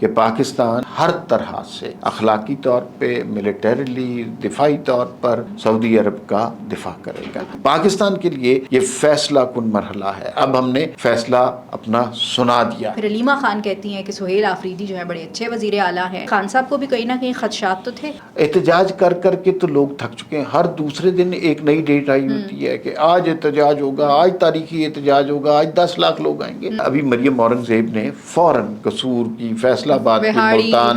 کہ پاکستان ہر طرح سے اخلاقی طور پہ، ملیٹریلی، دفاعی طور پر سعودی عرب کا دفاع کرے گا۔ پاکستان کے لیے یہ فیصلہ کن مرحلہ ہے، اب ہم نے فیصلہ اپنا سنا دیا۔ پھر علیمہ خان کہتی ہیں کہ سہیل آفریدی جو ہے بڑے اچھے وزیر اعلیٰ ہیں، خان صاحب کو بھی کہیں نہ کہیں خدشات تو تھے۔ احتجاج کر کر کے تو لوگ تھک چکے ہیں، ہر دوسرے دن ایک نئی ڈیٹ آئی ہوتی ہے کہ آج احتجاج ہوگا، آج تاریخی احتجاج ہوگا، آج 10 لاکھ لوگ آئیں گے۔ ابھی مریم اورنگزیب نے فوراً قصور کی، فیصل آباد کی، ملتان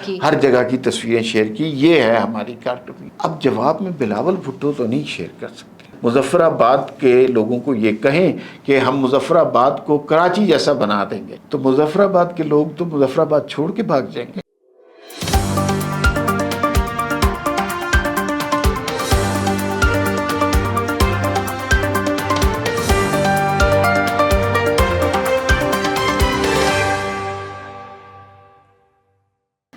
کی، ہر جگہ کی تصویریں شیئر کی۔ یہ ہے ہماری کارٹوفی۔ اب جواب میں بلاول بھٹو تو نہیں شیئر کر سکتے۔ مظفر آباد کے لوگوں کو یہ کہیں کہ ہم مظفر آباد کو کراچی جیسا بنا دیں گے، تو مظفر آباد کے لوگ تو مظفر آباد چھوڑ کے بھاگ جائیں گے۔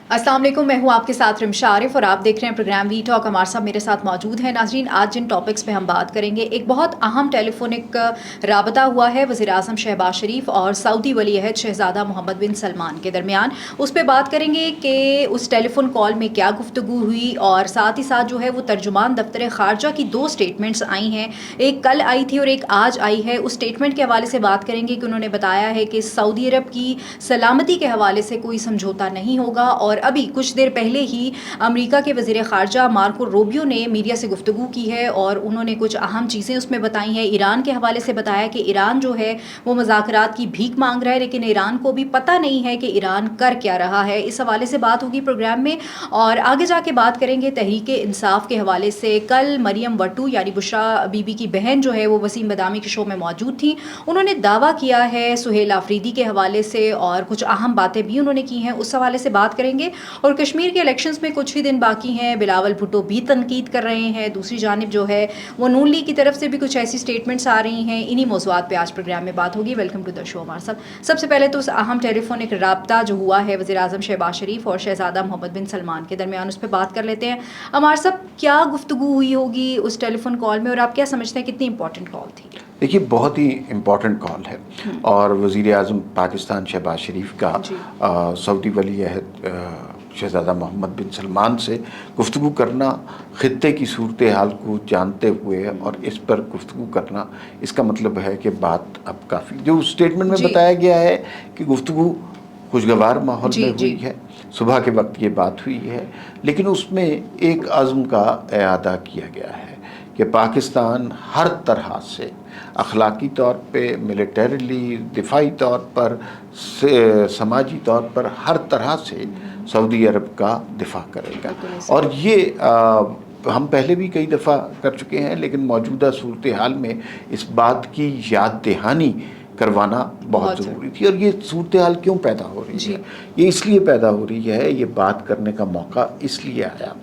السلام علیکم، میں ہوں آپ کے ساتھ رمشا عارف اور آپ دیکھ رہے ہیں پروگرام وی ٹاک۔ ہمارے صاحب میرے ساتھ موجود ہیں۔ ناظرین، آج جن ٹاپکس پہ ہم بات کریں گے، ایک بہت اہم ٹیلی فونک رابطہ ہوا ہے وزیر اعظم شہباز شریف اور سعودی ولی عہد شہزادہ محمد بن سلمان کے درمیان۔ اس پہ بات کریں گے کہ اس ٹیلی فون کال میں کیا گفتگو ہوئی، اور ساتھ ہی ساتھ جو ہے وہ ترجمان دفتر خارجہ کی 2 اسٹیٹمنٹس آئی ہیں، ایک کل آئی تھی اور ایک آج آئی ہے۔ اس اسٹیٹمنٹ کے حوالے سے بات کریں گے کہ انہوں نے بتایا ہے کہ سعودی عرب کی سلامتی کے حوالے سے کوئی سمجھوتا نہیں ہوگا، اور ابھی کچھ دیر پہلے ہی امریکہ کے وزیر خارجہ مارکو روبیو نے میڈیا سے گفتگو کی ہے اور انہوں نے کچھ اہم چیزیں اس میں بتائی ہیں۔ ایران کے حوالے سے بتایا کہ ایران جو ہے وہ مذاکرات کی بھیک مانگ رہا ہے، لیکن ایران کو بھی پتہ نہیں ہے کہ ایران کر کیا رہا ہے۔ اس حوالے سے بات ہوگی پروگرام میں، اور آگے جا کے بات کریں گے تحریک انصاف کے حوالے سے۔ کل مریم وٹو یعنی بشرا بی بی کی بہن جو ہے وہ وسیم بدامی کے شو میں موجود تھیں، انہوں نے دعویٰ کیا ہے سہیل آفریدی کے حوالے سے، اور کچھ اہم باتیں بھی انہوں نے کی ہیں، اس حوالے سے بات کریں گے۔ اور کشمیر کے الیکشنز میں کچھ ہی دن باقی ہیں، بلاول بھٹو بھی تنقید کر رہے ہیں، دوسری جانب جو ہے وہ نون لیگ کی طرف سے بھی کچھ ایسی سٹیٹمنٹس آ رہی ہیں۔ انہی موضوعات پہ آج پروگرام میں بات ہوگی۔ ویلکم ٹو دا شو ہمارے صاحب۔ سب سے پہلے تو اس اہم ٹیلی فون ایک رابطہ جو ہوا ہے وزیر اعظم شہباز شریف اور شہزادہ محمد بن سلمان کے درمیان، اس پہ بات کر لیتے ہیں۔ ہمارے صاحب، کیا گفتگو ہوئی ہوگی اس ٹیلی فون کال میں، اور آپ کیا سمجھتے ہیں کتنی امپورٹنٹ کال تھی؟ دیکھیے، بہت ہی امپورٹنٹ کال ہے، اور وزیر اعظم پاکستان شہباز شریف کا سعودی ولی عہد شہزادہ محمد بن سلمان سے گفتگو کرنا، خطے کی صورتحال کو جانتے ہوئے اور اس پر گفتگو کرنا، اس کا مطلب ہے کہ بات اب کافی، جو اسٹیٹمنٹ میں بتایا گیا ہے کہ گفتگو خوشگوار ماحول میں ہوئی ہے، صبح کے وقت یہ بات ہوئی ہے، لیکن اس میں ایک عزم کا اعادہ کیا گیا ہے کہ پاکستان ہر طرح سے اخلاقی طور پہ، ملیٹریلی، دفاعی طور پر، سماجی طور پر، ہر طرح سے سعودی عرب کا دفاع کرے گا۔ اور یہ ہم پہلے بھی کئی دفعہ کر چکے ہیں، لیکن موجودہ صورتحال میں اس بات کی یاد دہانی کروانا بہت ضروری تھی۔ اور یہ صورتحال کیوں پیدا ہو رہی ہے؟ یہ اس لیے پیدا ہو رہی ہے، یہ بات کرنے کا موقع اس لیے آیا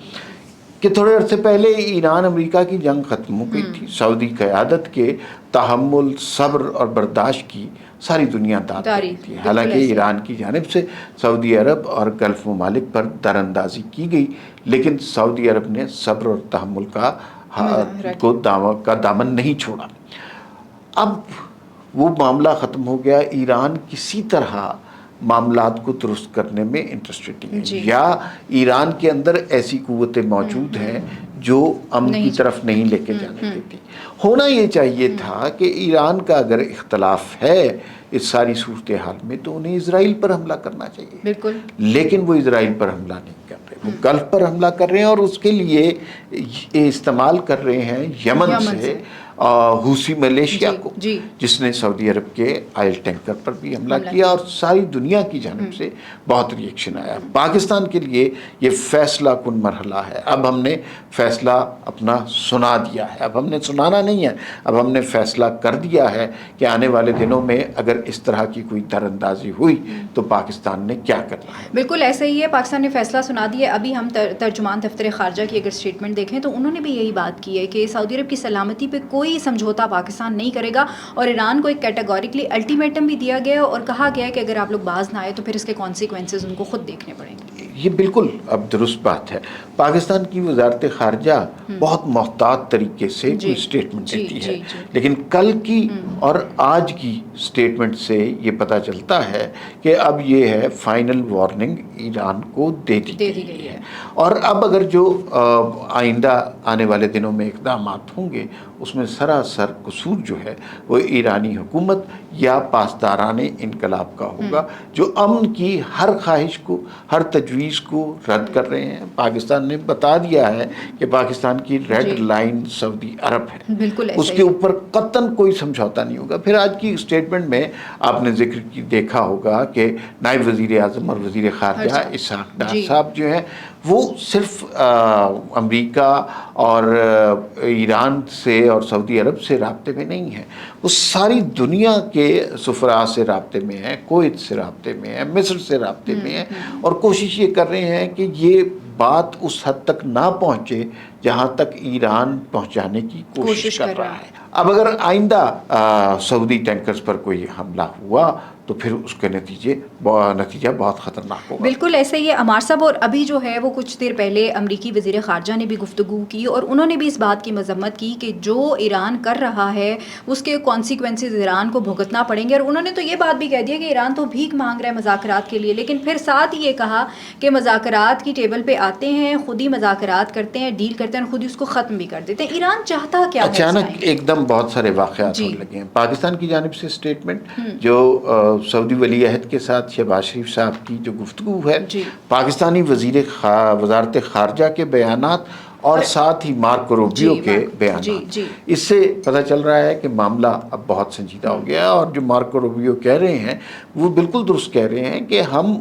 کہ تھوڑے عرصے پہلے ایران امریکہ کی جنگ ختم ہو گئی تھی۔ سعودی قیادت کے تحمل، صبر اور برداشت کی ساری دنیا داد رہی تھی۔ حالانکہ ایران کی جانب سے سعودی عرب اور گلف ممالک پر در اندازی کی گئی، لیکن سعودی عرب نے صبر اور تحمل کا دامن نہیں چھوڑا۔ اب وہ معاملہ ختم ہو گیا، ایران کسی طرح معاملات کو درست کرنے میں انٹرسٹڈ نہیں ہے، یا ایران کے اندر ایسی قوتیں موجود ہیں جو امن کی طرف نہیں لے کے جانے دیتی۔ ہونا یہ چاہیے تھا کہ ایران کا اگر اختلاف ہے اس ساری صورتحال میں تو انہیں اسرائیل پر حملہ کرنا چاہیے، بالکل، لیکن وہ اسرائیل پر حملہ نہیں کر رہے، وہ گلف پر حملہ کر رہے ہیں، اور اس کے لیے استعمال کر رہے ہیں یمن سے حوثی ملیشیا کو، جس نے سعودی عرب کے آئل ٹینکر پر بھی حملہ کیا، اور ساری دنیا کی جانب سے بہت ری ایکشن آیا۔ پاکستان کے لیے یہ فیصلہ کن مرحلہ ہے، اب ہم نے فیصلہ اپنا سنا دیا ہے، اب ہم نے سنانا نہیں ہے، اب ہم نے فیصلہ کر دیا ہے کہ آنے والے دنوں میں اگر اس طرح کی کوئی در اندازی ہوئی تو پاکستان نے کیا کرنا ہے۔ بالکل ایسا ہی ہے، پاکستان نے فیصلہ سنا دیا۔ ابھی ہم ترجمان دفتر خارجہ کی اگر اسٹیٹمنٹ دیکھیں تو انہوں نے بھی یہی بات کی ہے کہ سعودی عرب کی سلامتی پہ کوئی سمجھوتا پاکستان نہیں کرے گا، اور ایران کو ایک کیٹیگوریکلی الٹیمیٹم بھی دیا گیا اور کہا گیا ہے کہ اگر آپ لوگ باز نہ آئے تو پھر اس کے کانسیکوینسز ان کو خود دیکھنے پڑیں گے۔ یہ بالکل اب درست بات ہے. پاکستان کی وزارت خارجہ بہت محتاط طریقے سے کوئی اسٹیٹمنٹ دیتی ہے, لیکن کل کی اور آج کی اسٹیٹمنٹ سے یہ پتہ چلتا ہے کہ اب یہ ہے فائنل وارننگ ایران کو دے دی گئی ہے. اور اب اگر جو آئندہ آنے والے دنوں میں اقدامات ہوں گے اس میں سراسر قصور جو ہے وہ ایرانی حکومت یا پاسداران انقلاب کا ہوگا, جو امن کی ہر خواہش کو, ہر تجویز کو رد کر رہے ہیں. پاکستان نے بتا دیا ہے کہ پاکستان کی ریڈ لائن سعودی عرب ہے, اس کے اوپر قطعاً کوئی سمجھوتا نہیں ہوگا. پھر آج کی اسٹیٹمنٹ میں آپ نے ذکر کی دیکھا ہوگا کہ نائب وزیر اعظم اور وزیر خارجہ اسحاق ڈار صاحب جو ہیں وہ صرف امریکہ اور ایران سے اور سعودی عرب سے رابطے میں نہیں ہیں, وہ ساری دنیا کے سفراء سے رابطے میں ہیں, کویت سے رابطے میں ہیں, مصر سے رابطے میں ہیں, اور کوشش یہ کر رہے ہیں کہ یہ بات اس حد تک نہ پہنچے جہاں تک ایران پہنچانے کی کوشش کر رہا ہے. اب اگر آئندہ سعودی ٹینکرز پر کوئی حملہ ہوا تو پھر اس کے نتیجہ بہت خطرناک ہوگا. بالکل ایسے ہی عمار صاحب, اور ابھی جو ہے وہ کچھ دیر پہلے امریکی وزیر خارجہ نے بھی گفتگو کی اور انہوں نے بھی اس بات کی مذمت کی کہ جو ایران کر رہا ہے اس کے کانسیکوینسز ایران کو بھگتنا پڑیں گے. اور انہوں نے تو یہ بات بھی کہہ دیا کہ ایران تو بھیک مانگ رہا ہے مذاکرات کے لیے, لیکن پھر ساتھ ہی یہ کہا کہ مذاکرات کی ٹیبل پہ آتے ہیں, خود ہی مذاکرات کرتے ہیں, ڈیل کرتے ہیں, خود ہی اس کو ختم بھی کر دیتے ہیں. ایران چاہتا کیا ہے؟ اچانک ایک دم بہت سارے واقعات ہونے لگے ہیں. پاکستان کی جانب سے اسٹیٹمنٹ جو سعودی ولی عہد کے ساتھ شہباز شریف صاحب کی جو گفتگو ہے, پاکستانی وزارت خارجہ کے بیانات اور ساتھ ہی مارکو روبیو کے بیانات, اس سے پتہ چل رہا ہے کہ معاملہ اب بہت سنجیدہ ہو گیا. اور جو مارکو روبیو کہہ رہے ہیں وہ بالکل درست کہہ رہے ہیں کہ ہم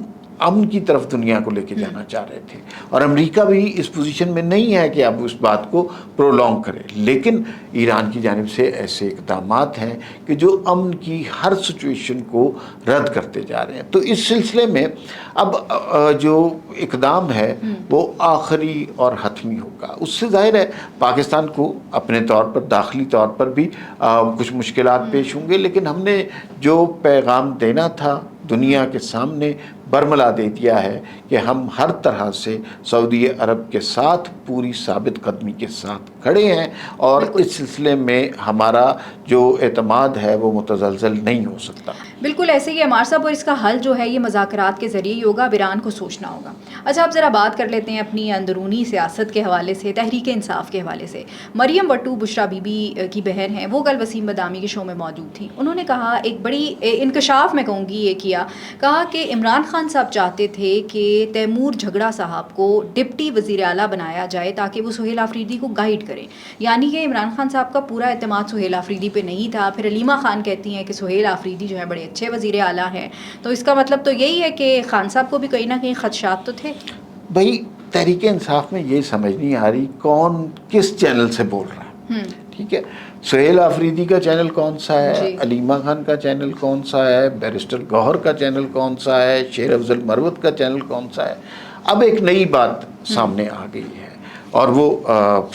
امن کی طرف دنیا کو لے کے جانا چاہ رہے تھے, اور امریکہ بھی اس پوزیشن میں نہیں ہے کہ اب اس بات کو پرولونگ کرے, لیکن ایران کی جانب سے ایسے اقدامات ہیں کہ جو امن کی ہر سچویشن کو رد کرتے جا رہے ہیں. تو اس سلسلے میں اب جو اقدام ہے وہ آخری اور حتمی ہوگا. اس سے ظاہر ہے پاکستان کو اپنے طور پر داخلی طور پر بھی کچھ مشکلات پیش ہوں گے, لیکن ہم نے جو پیغام دینا تھا دنیا کے سامنے برملا دے دیا ہے کہ ہم ہر طرح سے سعودی عرب کے ساتھ پوری ثابت قدمی کے ساتھ کھڑے ہیں, اور اس سلسلے میں ہمارا جو اعتماد ہے وہ متزلزل نہیں ہو سکتا. بالکل ایسے ہی عمار صاحب, اور اس کا حل جو ہے یہ مذاکرات کے ذریعے ہی ہوگا, اب ایران کو سوچنا ہوگا. اچھا اب ذرا بات کر لیتے ہیں اپنی اندرونی سیاست کے حوالے سے, تحریک انصاف کے حوالے سے. مریم وٹو بشرا بی بی کی بہن ہیں, وہ کل وسیم بدامی کے شو میں موجود تھیں. انہوں نے کہا ایک بڑی انکشاف میں کہوں گی یہ کیا, کہا کہ عمران خان صاحب چاہتے تھے کہ تیمور جھگڑا صاحب کو ڈپٹی وزیر اعلیٰ بنایا جائے تاکہ وہ سہیل آفریدی کو گائیڈ کریں. یعنی کہ عمران خان صاحب کا پورا اعتماد سہیل آفریدی پہ نہیں تھا. پھر علیمہ خان کہتی ہیں کہ سہیل آفریدی جو ہے بڑے اچھے وزیر اعلیٰ ہیں, تو اس کا مطلب تو یہی ہے کہ خان صاحب کو بھی کہیں نہ کہیں خدشات تو تھے. بھائی تحریک انصاف میں یہ سمجھ نہیں آ رہی کون کس چینل سے بول رہا ہے. ٹھیک ہے, سہیل آفریدی کا چینل کون سا ہے, علیمہ خان کا چینل کون سا ہے, بیرسٹر گوہر کا چینل کون سا ہے, شیر افضل مروت کا چینل کون سا ہے. اب ایک نئی بات سامنے آ گئی ہے, اور وہ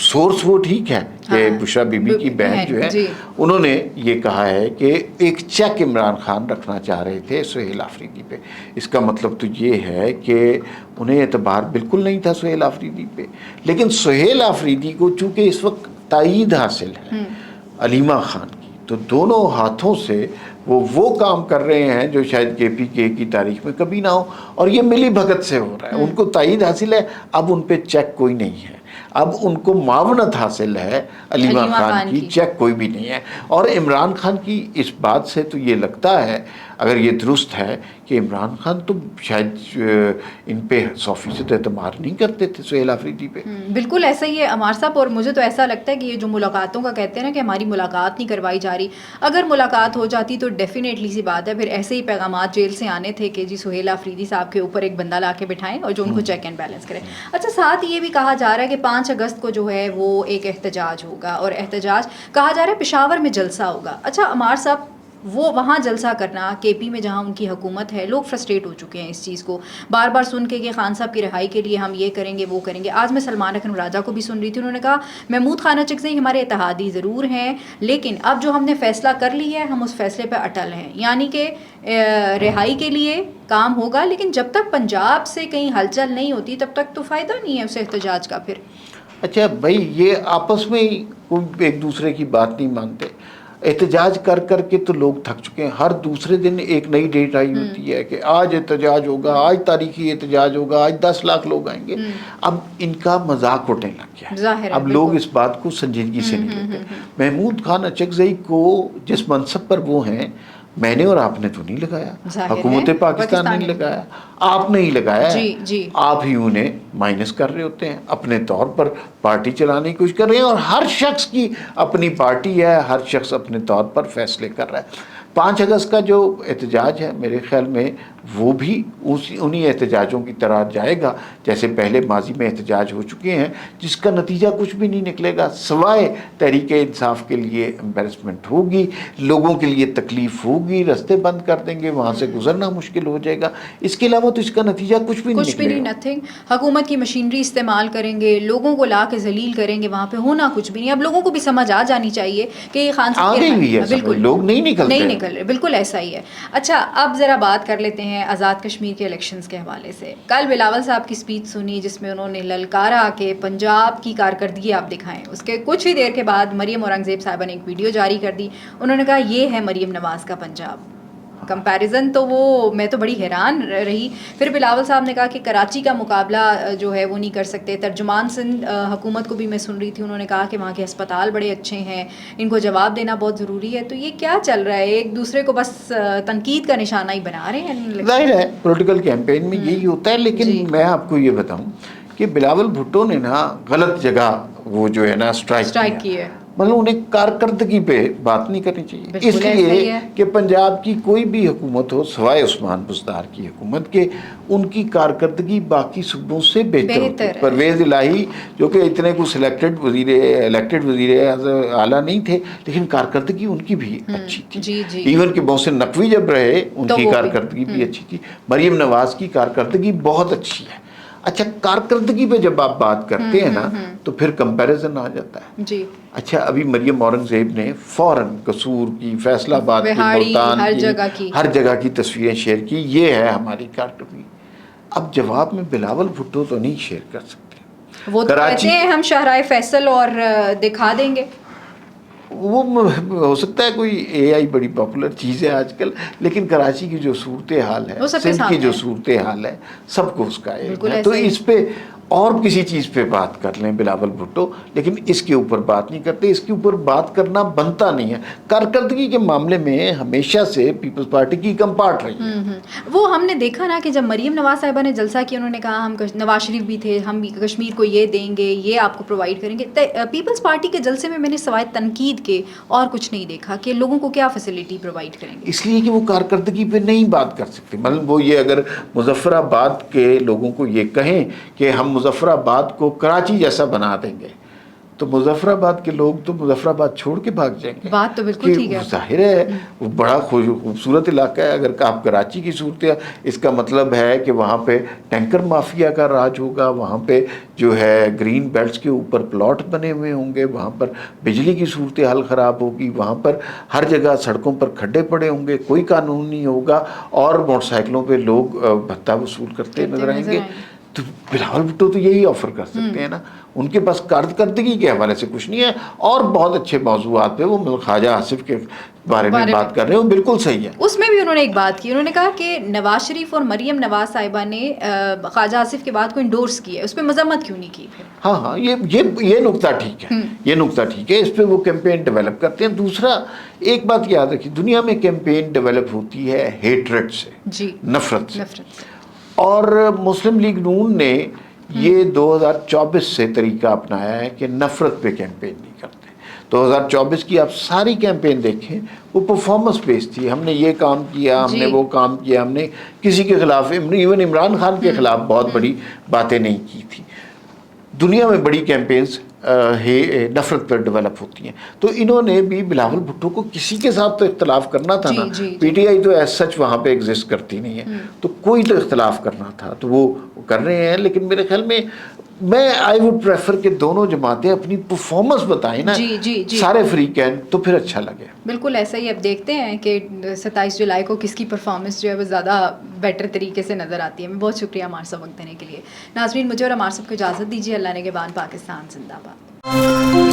سورس وہ ٹھیک ہے کہ بشرا بی بی کی بہن جو ہے انہوں نے یہ کہا ہے کہ ایک چیک عمران خان رکھنا چاہ رہے تھے سہیل آفریدی پہ. اس کا مطلب تو یہ ہے کہ انہیں اعتبار بالکل نہیں تھا سہیل آفریدی پہ, لیکن سہیل آفریدی کو چونکہ اس وقت تائید حاصل ہے علیمہ خان کی, تو دونوں ہاتھوں سے وہ کام کر رہے ہیں جو شاید کے پی کے کی تاریخ میں کبھی نہ ہو, اور یہ ملی بھگت سے ہو رہا ہے. ان کو تائید حاصل ہے, اب ان پہ چیک کوئی نہیں ہے, اب ان کو معاونت حاصل ہے علیمہ خان کی, چیک کوئی بھی نہیں ہے. اور عمران خان کی اس بات سے تو یہ لگتا ہے, اگر یہ درست ہے, کہ عمران خان تو شاید ان پہ 100% اعتماد نہیں کرتے تھے سہیل آفریدی پہ. بالکل ایسا ہی ہے عمار صاحب, اور مجھے تو ایسا لگتا ہے کہ یہ جو ملاقاتوں کا کہتے ہیں نا کہ ہماری ملاقات نہیں کروائی جا رہی, اگر ملاقات ہو جاتی تو ڈیفینیٹلی سی بات ہے پھر ایسے ہی پیغامات جیل سے آنے تھے کہ جی سہیل آفریدی صاحب کے اوپر ایک بندہ لا کے بٹھائیں اور جو ان کو چیک اینڈ بیلنس کرے. اچھا ساتھ یہ بھی کہا جا رہا ہے کہ 5 اگست کو جو ہے وہ ایک احتجاج ہوگا, اور احتجاج کہا جا رہا ہے پشاور میں جلسہ ہوگا. اچھا عمار صاحب وہ وہاں جلسہ کرنا کے پی میں جہاں ان کی حکومت ہے، لوگ فرسٹریٹ ہو چکے ہیں اس چیز کو بار بار سن کے کہ خان صاحب کی رہائی کے لیے ہم یہ کریں گے وہ کریں گے. آج میں سلمان اکرم راجہ کو بھی سن رہی تھی، انہوں نے کہا محمود خان اچکزئی ہمارے اتحادی ضرور ہیں لیکن اب جو ہم نے فیصلہ کر لی ہے ہم اس فیصلے پہ اٹل ہیں، یعنی کہ رہائی کے لیے کام ہوگا لیکن جب تک پنجاب سے کہیں ہلچل نہیں ہوتی تب تک تو فائدہ نہیں ہے اسے احتجاج کا. پھر اچھا بھائی یہ آپس میں کوئی ایک دوسرے کی بات نہیں مانتے. احتجاج کر کر کے تو لوگ تھک چکے ہیں. ہر دوسرے دن ایک نئی ڈیٹ آئی ہوتی ہے کہ آج احتجاج ہوگا، آج تاریخی احتجاج ہوگا، آج 10 لاکھ لوگ آئیں گے. اب ان کا مذاق اٹھنے لگ گیا ہے. اب لوگ اس بات کو سنجیدگی سے نہیں لیتے. محمود خان اچکزئی کو جس منصب پر وہ ہیں میں نے اور آپ نے تو نہیں لگایا، حکومت پاکستان نے لگایا، آپ نے ہی لگایا ہے. آپ ہی انہیں مائنس کر رہے ہوتے ہیں، اپنے طور پر پارٹی چلانے کی کوشش کر رہے ہیں اور ہر شخص کی اپنی پارٹی ہے، ہر شخص اپنے طور پر فیصلے کر رہا ہے. 5 اگست کا جو احتجاج ہے میرے خیال میں وہ بھی انہی احتجاجوں کی طرح جائے گا جیسے پہلے ماضی میں احتجاج ہو چکے ہیں، جس کا نتیجہ کچھ بھی نہیں نکلے گا سوائے تحریک انصاف کے لیے امبیرسمنٹ ہوگی، لوگوں کے لیے تکلیف ہوگی، رستے بند کر دیں گے، وہاں سے گزرنا مشکل ہو جائے گا. اس کے علاوہ تو اس کا نتیجہ کچھ بھی نہیں نتھنگ. حکومت کی مشینری استعمال کریں گے، لوگوں کو لا کے ذلیل کریں گے، وہاں پہ ہونا کچھ بھی نہیں. اب لوگوں کو بھی سمجھ آ جانی چاہیے کہ یہ خان صاحب بالکل لوگ نہیں نکلتے. بالکل ایسا ہی ہے. اچھا اب ذرا بات کر لیتے ہیں آزاد کشمیر کے الیکشنز کے حوالے سے. کل بلاول صاحب کی اسپیچ سنی جس میں انہوں نے للکارا کہ پنجاب کی کارکردگی آپ دکھائیں. اس کے کچھ ہی دیر کے بعد مریم اورنگزیب صاحبہ نے ایک ویڈیو جاری کر دی. انہوں نے کہا یہ ہے مریم نواز کا پنجاب. کمپیریزن تو وہ میں تو بڑی حیران رہی. پھر بلاول صاحب نے کہا کہ کراچی کا مقابلہ جو ہے وہ نہیں کر سکتے. ترجمان سندھ حکومت کو بھی میں سن رہی تھی، انہوں نے کہا کہ وہاں کے ہسپتال بڑے اچھے ہیں، ان کو جواب دینا بہت ضروری ہے. تو یہ کیا چل رہا ہے؟ ایک دوسرے کو بس تنقید کا نشانہ ہی بنا رہے ہیں. ظاہر ہے پولیٹیکل کیمپین میں یہی ہوتا ہے. لیکن میں آپ کو یہ بتاؤں کہ بلاول بھٹو نے نا غلط جگہ وہ جو ہے نا اسٹرائک کی ہے. مطلب انہیں کارکردگی پہ بات نہیں کرنی چاہیے، اس لیے کہ پنجاب کی کوئی بھی حکومت ہو سوائے عثمان بزدار کی حکومت کے، ان کی کارکردگی باقی صوبوں سے بہتر ہوتی ہے. پرویز الہی جو کہ اتنے کو الیکٹڈ وزیر اعلیٰ نہیں تھے لیکن کارکردگی ان کی بھی اچھی تھی. ایون کہ محسن نقوی جب رہے ان کی کارکردگی بھی اچھی تھی. مریم نواز کی کارکردگی بہت اچھی ہے. اچھا کارکردگی پہ جب آپ بات کرتے ہیں نا تو پھر کمپیریزن آ جاتا ہے. اچھا ابھی مریم اورنگزیب نے فوراً قصور کی، فیصل آباد کی، ملتان کی، ہر جگہ کی تصویریں شیئر کی. یہ ہے ہماری کارکردگی. اب جواب میں بلاول بھٹو تو نہیں شیئر کر سکتے. وہ تو کہتے ہیں ہم شاہراہ فیصل اور دکھا دیں گے. وہ ہو سکتا ہے کوئی اے آئی بڑی پاپولر چیز ہے آج کل، لیکن کراچی کی جو صورتحال ہے، سندھ کی جو صورتحال ہے، سب کو اس کا علم ہے. تو اس پہ اور کسی چیز پہ بات کر لیں بلاول بھٹو، لیکن اس کے اوپر بات نہیں کرتے. اس کے اوپر بات کرنا بنتا نہیں ہے. کارکردگی کے معاملے میں ہمیشہ سے پیپلز پارٹی کی کم پارٹ رہی ہے. وہ ہم نے دیکھا نا کہ جب مریم نواز صاحبہ نے جلسہ کیا انہوں نے کہا ہم نواز شریف بھی تھے، ہم کشمیر کو یہ دیں گے، یہ آپ کو پرووائڈ کریں گے. پیپلز پارٹی کے جلسے میں نے سوائے تنقید کے اور کچھ نہیں دیکھا کہ لوگوں کو کیا فیسلٹی پرووائڈ کریں گے. اس لیے کہ وہ کارکردگی پہ نہیں بات کر سکتے. مطلب وہ یہ اگر مظفر آباد کے لوگوں کو یہ کہیں کہ ہم مظفر آباد کو کراچی جیسا بنا دیں گے تو مظفر آباد کے لوگ تو مظفر آباد چھوڑ کے بھاگ جائیں گے. بات تو بالکل ٹھیک ہے. ظاہر ہے وہ بڑا خوبصورت علاقہ ہے. اگر آپ کراچی کی صورت ہے اس کا مطلب ہے کہ وہاں پہ ٹینکر مافیا کا راج ہوگا، وہاں پہ جو ہے گرین بیلٹس کے اوپر پلاٹ بنے ہوئے ہوں گے، وہاں پر بجلی کی صورتحال خراب ہوگی، وہاں پر ہر جگہ سڑکوں پر کھڈے پڑے ہوں گے، کوئی قانون نہیں ہوگا اور موٹر سائیکلوں پہ لوگ بھتہ وصول کرتے نظر آئیں گے. تو بلاول بھٹو تو یہی آفر کر سکتے ہیں نا. ان کے پاس کارکردگی کے حوالے سے کچھ نہیں ہے. اور بہت اچھے موضوعات پہ وہ خواجہ آصف کے بارے میں بات کر رہے ہیں، وہ بالکل صحیح ہے. اس میں بھی انہوں نے ایک بات کی، انہوں نے کہا کہ نواز شریف اور مریم نواز صاحبہ نے خواجہ آصف کے بات کو انڈورس کیا ہے، اس پہ مذمت کیوں نہیں کی پھر؟ ہاں یہ نقطہ ٹھیک ہے. یہ نقطہ ٹھیک ہے. اس پہ وہ کیمپین ڈیولپ کرتے ہیں. دوسرا ایک بات یاد رکھیے، دنیا میں کیمپین ڈیولپ ہوتی ہے ہیٹریٹ سے، نفرت سے. اور مسلم لیگ نون نے یہ 2024 سے طریقہ اپنایا ہے کہ نفرت پہ کیمپین نہیں کرتے. 2024 کی آپ ساری کیمپین دیکھیں وہ پرفارمنس بیس تھی. ہم نے یہ کام کیا، ہم نے وہ کام کیا، ہم نے کسی کے خلاف ایون عمران خان کے خلاف بہت بڑی باتیں نہیں کی تھی. دنیا میں بڑی کیمپینز نفرت پر ڈیولپ ہوتی ہیں. تو انہوں نے بھی بلاول بھٹو کو کسی کے ساتھ تو اختلاف کرنا تھا نا. پی ٹی آئی تو ایز سچ وہاں پہ ایگزسٹ کرتی نہیں ہے, تو کوئی تو اختلاف کرنا تھا, تو وہ کر رہے ہیں. لیکن میرے خیال میں آئی ووڈ پریفر کہ دونوں جماعتیں اپنی پرفارمنس بتائیں نا, سارے فریقین, تو پھر اچھا لگے. بالکل ایسا ہی. اب دیکھتے ہیں کہ 27 جولائی کو کس کی پرفارمنس جو ہے وہ زیادہ بیٹر طریقے سے نظر آتی ہے. میں بہت شکریہ عمار صاحب وقت دینے کے لیے. ناظرین, مجھے اور عمار صاحب کو اجازت دیجیے. اللہ نگہبان. پاکستان زندہ باد.